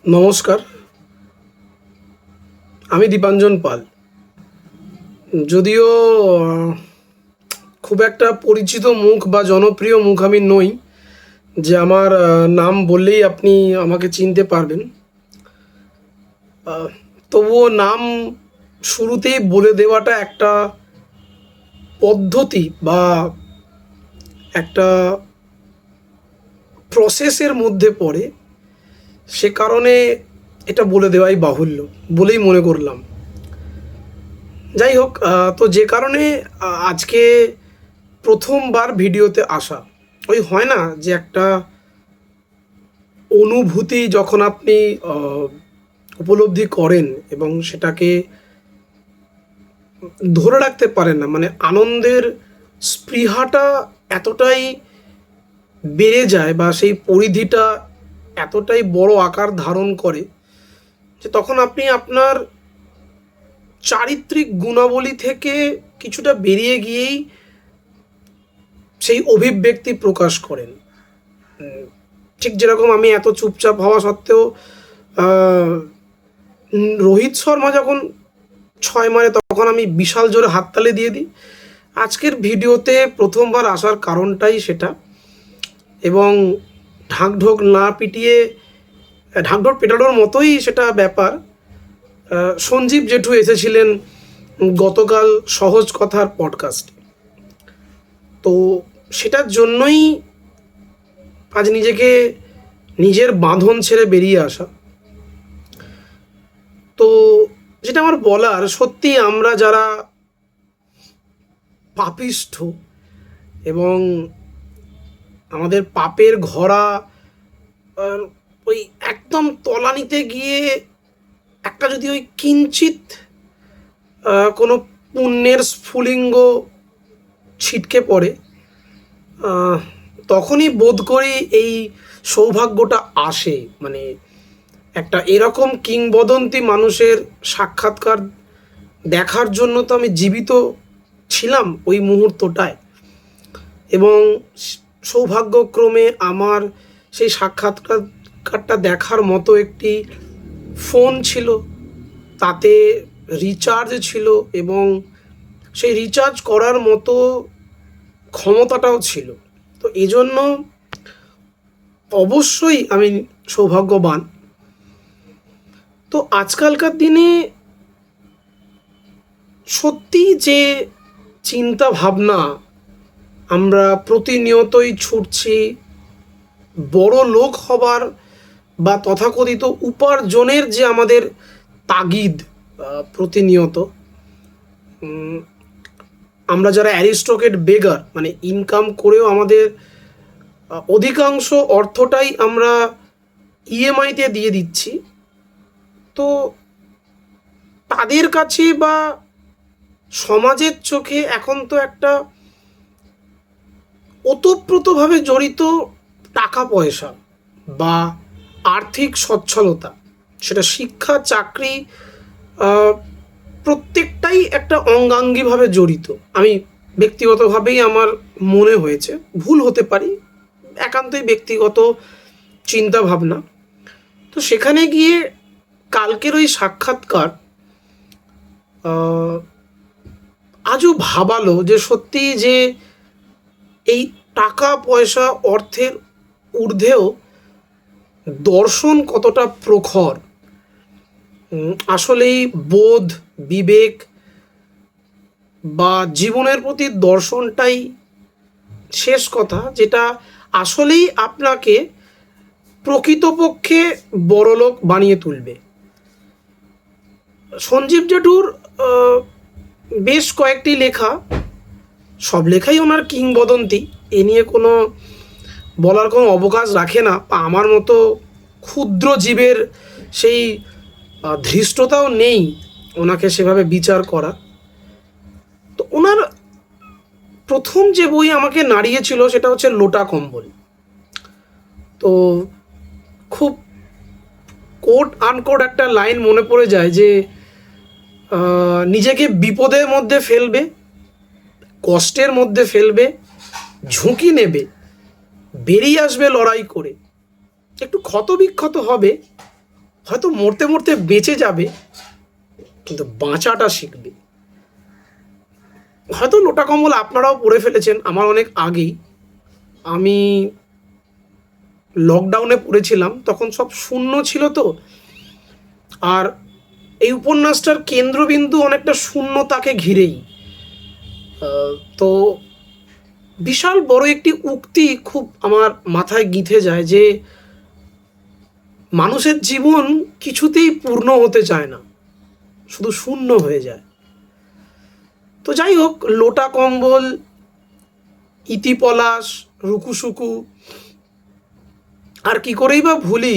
নমস্কার, আমি দীপাঞ্জন পাল। যদিও খুব একটা পরিচিত মুখ বা জনপ্রিয় মুখ আমি নই যে আমার নাম বললেই আপনি আমাকে চিনতে পারবেন। তবুও নাম শুরুতেই বলে দেওয়াটা একটা পদ্ধতি বা একটা প্রসেসের মধ্যে পড়ে, সে কারণে এটা বলে দেওয়াই বাহুল্য বলেই মনে করলাম। যাই হোক, তো যে কারণে আজকে প্রথমবার ভিডিওতে আসা, ওই হয় না যে একটা অনুভূতি যখন আপনি উপলব্ধি করেন এবং সেটাকে ধরে রাখতে পারেন না, মানে আনন্দের স্পৃহাটা এতটাই বেড়ে যায় বা সেই পরিধিটা এতটাই বড় আকার ধারণ করে যে তখন আপনি আপনার চারিত্রিক গুণাবলী থেকে কিছুটা বেরিয়ে গিয়েই সেই অভিব্যক্তি প্রকাশ করেন। ঠিক যেরকম আমি এত চুপচাপ হওয়া সত্ত্বেও রোহিত শর্মা যখন 6 মারে তখন আমি বিশাল জোরে হাততালি দিয়ে দিই। আজকের ভিডিওতে প্রথমবার আসার কারণটাই সেটা। এবং ঢাকঢোক না পিটিয়ে, ঢাকঢোক পেটানোর মতোই সেটা ব্যাপার। সঞ্জীব জেঠু এসেছিলেন গতকাল সহজ কথার পডকাস্টে, তো সেটার জন্যই আজ নিজেকে নিজের বাঁধন ছেড়ে বেরিয়ে আসা। তো যেটা আমার বলার, সত্যি আমরা যারা পাপিষ্ঠ এবং আমাদের পাপের ঘোড়া ওই একদম তলানিতে গিয়ে একটা যদি ওই কিঞ্চিত কোনো পুণ্যের স্ফুলিঙ্গ ছিটকে পড়ে, তখনই বোধ করি এই সৌভাগ্যটা আসে। মানে একটা এরকম কিংবদন্তি মানুষের সাক্ষাৎকার দেখার জন্য তো আমি জীবিত ছিলাম ওই মুহূর্তটায়, এবং সৌভাগ্যক্রমে আমার সেই সাক্ষাৎকারটা দেখার মতো একটি ফোন ছিল, তাতে রিচার্জ ছিল এবং সেই রিচার্জ করার মতো ক্ষমতাটাও ছিল। তো এই জন্য অবশ্যই আমি সৌভাগ্যবান। তো আজকালকার দিনে সত্যি যে চিন্তা ভাবনা, আমরা প্রতিনিয়তই ছুটছি বড় লোক হবার বা তথাকথিত উপার্জনের যে আমাদের তাগিদ প্রতিনিয়ত, আমরা যারা অ্যারিস্টোক্রেট বেগার, মানে ইনকাম করেও আমাদের অধিকাংশ অর্থটাই আমরা ইএমআইতে দিয়ে দিচ্ছি। তো তাদের কাছে বা সমাজের চোখে এখন তো একটা ওতপ্রোতভাবে জড়িত টাকা পয়সা বা আর্থিক সচ্ছলতা, সেটা শিক্ষা, চাকরি, প্রত্যেকটাই একটা অঙ্গাঙ্গিভাবে জড়িত। আমি ব্যক্তিগতভাবেই আমার মনে হয়েছে, ভুল হতে পারি, একান্তই ব্যক্তিগত চিন্তা ভাবনা। তো সেখানে গিয়ে কালকের ওই সাক্ষাৎকার আজও ভাবালো যে সত্যি যে এই টাকা পয়সা অর্থের ঊর্ধ্বেও দর্শন কতটা প্রখর। আসলেই বোধ, বিবেক বা জীবনের প্রতি দর্শনটাই শেষ কথা, যেটা আসলেই আপনাকে প্রকৃতপক্ষে বড়লোক বানিয়ে তুলবে। সঞ্জীব জেঠুর বেশ কয়েকটি লেখা, সব লেখাই ওনার কিংবদন্তি, এ নিয়ে কোনো বলার কোনো অবকাশ রাখে না। আমার মতো ক্ষুদ্র জীবের সেই ধৃষ্টতাও নেই ওনাকে সেভাবে বিচার করা। তো ওনার প্রথম যে বই আমাকে নাড়িয়েছিল সেটা হচ্ছে লোটা কম্বল। তো খুব কোট আনকোট একটা লাইন মনে পড়ে যায় যে নিজেকে বিপদের মধ্যে ফেলবে, কষ্টের মধ্যে ফেলবে, ঝুঁকি নেবে, বেরিয়ে আসবে লড়াই করে, একটু ক্ষতবিক্ষত হবে, হয়তো মরতে মরতে বেঁচে যাবে, কিন্তু বাঁচাটা শিখবে। হয়তো লোটা কম্বল আপনারাও পড়ে ফেলেছেন আমার অনেক আগেই। আমি লকডাউনে পড়েছিলাম, তখন সব শূন্য ছিল তো। আর এই উপন্যাসটার কেন্দ্রবিন্দু অনেকটা শূন্যতাকে ঘিরেই। তো বিশাল বড় একটি উক্তি খুব আমার মাথায় গিঁথে যায় যে মানুষের জীবন কিছুতেই পূর্ণ হতে চায় না, শুধু শূন্য হয়ে যায়। তো যাই হোক, লোটা কম্বল, ইতিপলাশ, রুকুসুকু, আর কি করেই বা ভুলি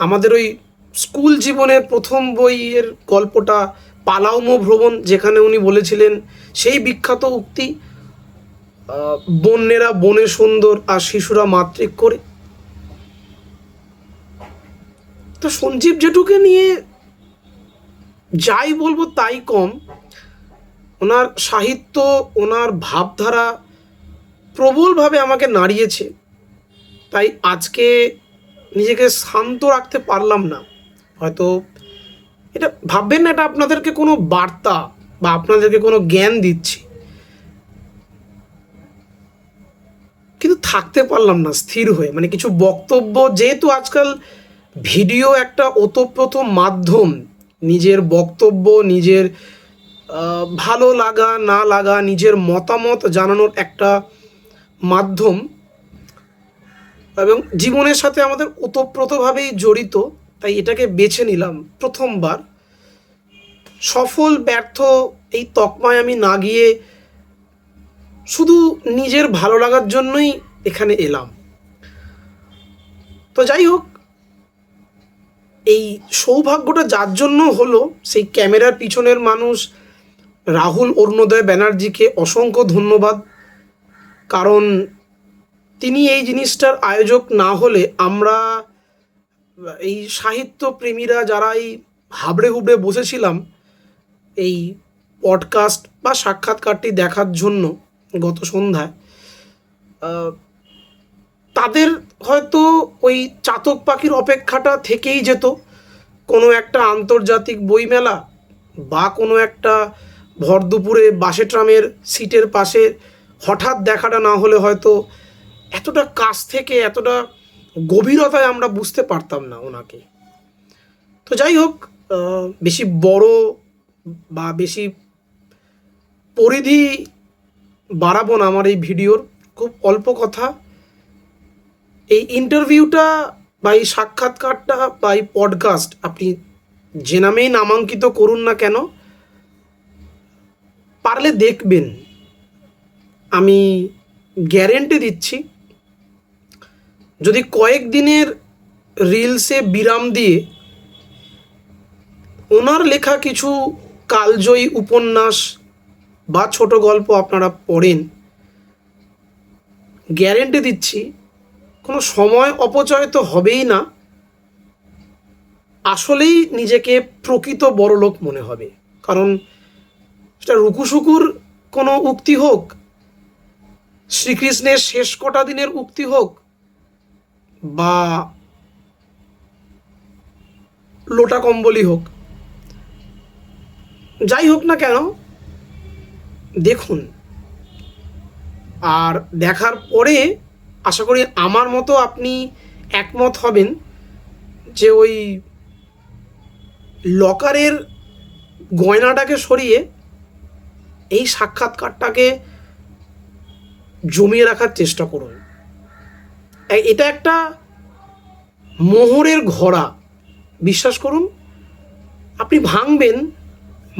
আমাদের ওই স্কুল জীবনের প্রথম বইয়ের গল্পটা পালাউমো ভ্রমণ, যেখানে উনি বলেছিলেন সেই বিখ্যাত উক্তি, বন্যেরা বনে সুন্দর আর শিশুরা মাতৃক করে। তো সঞ্জীব জেঠুকে নিয়ে যাই বলবো তাই কম। ওনার সাহিত্য, ওনার ভাবধারা প্রবলভাবে আমাকে নাড়িয়েছে। তাই আজকে নিজেকে শান্ত রাখতে পারলাম না। হয়তো এটা ভাববেন না এটা আপনাদেরকে কোনো বার্তা বা আপনাদেরকে কোনো জ্ঞান দিচ্ছি, কিন্তু থাকতে পারলাম না স্থির হয়ে। মানে কিছু বক্তব্য, যেহেতু আজকাল ভিডিও একটা ওতপ্রোত মাধ্যম, নিজের বক্তব্য, নিজের ভালো লাগা না লাগা, নিজের মতামত জানানোর একটা মাধ্যম, এবং জীবনের সাথে আমাদের ওতপ্রোতভাবেই জড়িত। তাই এটাকে বেছে নিলাম প্রথমবার। সফল ব্যর্থ এই তকমায় আমি না গিয়ে শুধু নিজের ভালো লাগার জন্যই এখানে এলাম। তো যাই হোক, এই সৌভাগ্যটা যার জন্য হলো, সেই ক্যামেরার পিছনের মানুষ রাহুল অরুণোদয় ব্যানার্জিকে অসংখ্য ধন্যবাদ। কারণ তিনি এই জিনিসটার আয়োজক না হলে আমরা এই সাহিত্য প্রেমীরা যারা এই হাবড়ে হুবড়ে বসেছিলাম এই পডকাস্ট বা সাক্ষাৎকারটি দেখার জন্য গত সন্ধ্যায়, তাদের হয়তো ওই চাতক পাখির অপেক্ষাটা থেকেই যেত। কোনো একটা আন্তর্জাতিক বইমেলা বা কোনো একটা ভর দুপুরে বাসে ট্রামের সিটের পাশে হঠাৎ দেখাটা না হলে হয়তো এতটা কাছ থেকে, এতটা গভীরতায় আমরা বুঝতে পারতাম না ওনাকে। তো যাই হোক, বেশি বড় বা বেশি পরিধি বাড়াবো না আমার এই ভিডিওর, খুব অল্প কথা। এই ইন্টারভিউটা বা এই সাক্ষাৎকারটা বা এই পডকাস্ট আপনি যে নামেই নামাঙ্কিত করুন না কেন, পারলে দেখবেন। আমি গ্যারেন্টি দিচ্ছি, যদি কয়েকদিনের রিলসে বিরাম দিয়ে ওনার লেখা কিছু কালজয়ী উপন্যাস বা ছোট গল্প আপনারা পড়েন, গ্যারেন্টি দিচ্ছি কোনো সময় অপচয় তো হবেই না, আসলেই নিজেকে প্রকৃত বড়লোক মনে হবে। কারণ সেটা রুকুসুকুর কোনো উক্তি হোক, শ্রীকৃষ্ণের শেষ কটা দিনের উক্তি হোক, বা লোটা কম্বলই হোক, যাই হোক না কেন দেখুন। আর দেখার পরে আশা করি আমার মতো আপনি একমত হবেন যে ওই লকারের গয়নাটাকে সরিয়ে এই সাক্ষাৎকারটাকে জমিয়ে রাখার চেষ্টা করুন। এটা একটা মোহরের ঘোড়া, বিশ্বাস করুন। আপনি ভাঙবেন,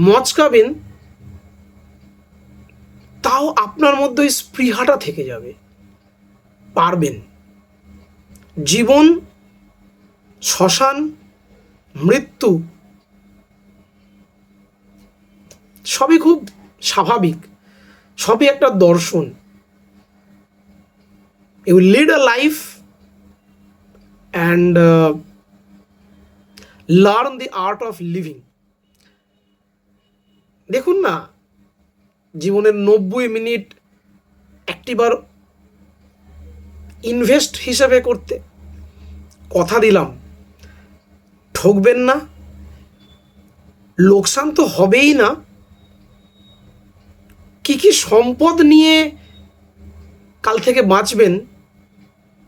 মচকাবেন, তাও আপনার মধ্যে ওই স্পৃহাটা থেকে যাবে, পারবেন। জীবন, শ্মশান, মৃত্যু সবই খুব স্বাভাবিক, সবই একটা দর্শন। You lead a life and learn the art of living. দেখুন না, জীবনের 90 মিনিট একটিবার ইনভেস্ট হিসেবে করতে কথা দিলাম, ঠকবেন না, লোকসান তো হবেই না, কি কি সম্পদ নিয়ে কাল থেকে বাঁচবেন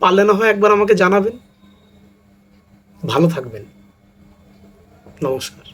পারলে না হয় একবার আমাকে জানাবেন। ভালো থাকবেন। নমস্কার।